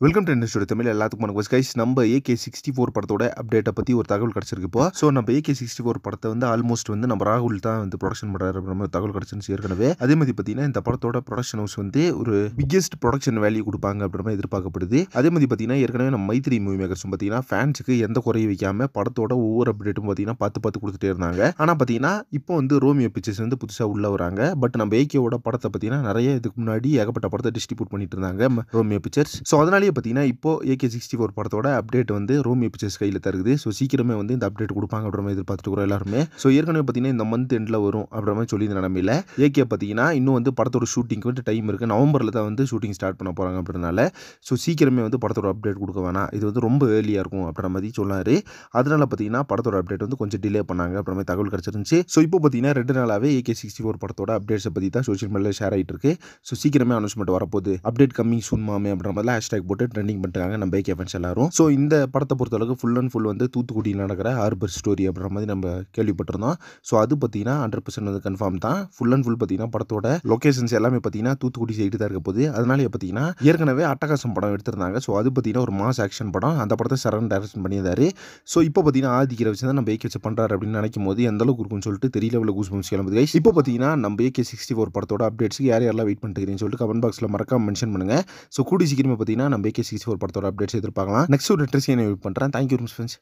Welcome to industry Tamil. எல்லாத்துக்கும் வணக்கம் guys. நம்ம AK64 படத்தோட அப்டேட்டை பற்றி ஒரு தகவல் கிடச்சிருக்கு. இப்போ ஸோ நம்ம AK64 படத்தை வந்து ஆல்மோஸ்ட் வந்து நம்ம ராகுல் தான் வந்து ப்ரொடக்ஷன் பண்ணுறாரு நம்ம தகவல் கிடச்சிருந்துச்சு ஏற்கனவே. அதே மாதிரி பார்த்தீங்கன்னா இந்த படத்தோட ப்ரொடக்ஷன் ஹவுஸ் வந்து ஒரு பிக்கெஸ்ட் ப்ரொடக்ஷன் வேல்யூ கொடுப்பாங்க அப்படின்ற மாதிரி எதிர்பார்க்கப்படுது. அதே மாதிரி பார்த்தீங்கன்னா ஏற்கனவே நம்ம மைத்ரி மூவி மேக்கர்ஸும் பார்த்தீங்கன்னா ஃபேன்ஸுக்கு எந்த குறையும் வைக்காம படத்தோட ஒவ்வொரு அப்டேட்டும் பார்த்தீங்கன்னா பார்த்து கொடுத்துட்டே இருந்தாங்க. ஆனால் பார்த்தீங்கன்னா இப்போ வந்து ரோமியோ பிக்சர்ஸ் வந்து புதுசாக உள்ள வராங்க. பட் நம்ம AKவோட படத்தை பார்த்தீங்கன்னா நிறைய இதுக்கு முன்னாடி ஏகப்பட்ட படத்தை டிஸ்ட்ரிபியூட் பண்ணிட்டு இருந்தாங்க ரோமியோ பிக்சர்ஸ். ஸோ அதனாலேயே பார்த்தீங்கன்னா இப்போ AK64 படத்தோட அப்டேட் வந்து ரோமியோ பிக்சர்ஸ் கையில் தருது. ஸோ சீக்கிரமே வந்து இந்த அப்டேட் கொடுப்பாங்க அப்படின்ற மாதிரி எதிர்பார்த்துட்டு எல்லாருமே. ஸோ ஏற்கனவே பார்த்தீங்கன்னா இந்த மந்த் எண்டில் வரும் அப்படின்ற மாதிரி சொல்லி இந்த நிலமையில AK பார்த்தீங்கன்னா இன்னும் வந்து படத்தோட ஷூட்டிங்க்கு வந்து டைம் இருக்குது. நவம்பரில் தான் வந்து ஷூட்டிங் ஸ்டார்ட் பண்ண போகிறாங்க அப்படின்றனால ஸோ சீக்கிரமே வந்து படத்தோட அப்டேட் கொடுக்க வேணாம், இது வந்து ரொம்ப ஏர்லியாக இருக்கும் அப்படின்ற மாதிரி சொன்னார். அதனால பார்த்தீங்கன்னா படத்தோட அப்டேட் வந்து கொஞ்சம் டிலே பண்ணாங்க அப்படின்ற மாதிரி தகவல் கிடச்சிருந்துச்சு. ஸோ இப்போ பார்த்தீங்கன்னா 2 நாளாகவே AK64 படத்தோட அப்டேட்ஸை பற்றி தான் சோஷியல் மீடியாவில் ஷேர் ஆகிட்டு இருக்கு. ஸோ சீக்கிரமே அனௌன்ஸ்மெண்ட் வரப்போகுது, அப்டேட் கம்மிங் சூன் மாமே அப்படின்ற மாதிரி ஹேஷ்டாக் போட்டு ட்ரெண்டிங் பண்ணிட்டாங்க நம்ம AK ஃபேன்ஸ் எல்லாரும். ஸோ இந்த படத்தை பொறுத்தளவுக்கு ஃபுல் அண்ட் ஃபுல் வந்து தூத்துக்குடியில் நடக்கிற ஹார்பர் ஸ்டோரி அப்படின்ற மாதிரி நம்ம கேள்விப்பட்டிருந்தோம். ஸோ அது பார்த்தீங்கன்னா 100% வந்து கன்ஃபார்ம் தான். ஃபுல் அண்ட் ஃபுல் பார்த்தீங்கன்னா படத்தோட லொகேஷன்ஸ் எல்லாமே பார்த்தீங்கன்னா தூத்துக்குடி சைடு தான் இருக்க போகுது. அதனாலே பார்த்தீங்கன்னா ஏற்கனவே அட்டகாசம் படம் எடுத்திருந்தாங்க. ஸோ அது பார்த்தீங்கன்னா ஒரு மாஸ் ஆக்ஷன் படம். அந்த படத்தை சரண் டைரக்ஷன் பண்ணியிருந்தாரு. ஸோ இப்போ பார்த்தீங்கன்னா ஆதிக்கிற வச்சு தான் நம்ம AK வச்சு பண்ணுறாரு அப்படின்னு நினைக்கும் போது எந்த அளவுக்கு இருக்குன்னு சொல்லிட்டு தெரியல. எவ்வளோ கூஸ்பம்ஸ் கிளம்புது கைஸ். இப்போ பார்த்தீங்கன்னா நம்ம AK64 படத்தோட அப்டேட்ஸ்க்கு யாரெல்லாம் வெயிட் பண்ணிட்டு சொல்லிட்டு கமெண்ட் பாக்ஸில் மறக்காம மென்ஷன் பண்ணுங்க. ஸோ கூடி சீக்கிரமே பார்த்தீங்கன்னா நம்ம AK64 படத்தோட அப்டேட்ஸ் எதிர்பார்க்கலாம். நெக்ஸ்ட் ஒரு இன்ட்ரெஸ்டிங் வெயிட் பண்ணுறேன். Thank you friends.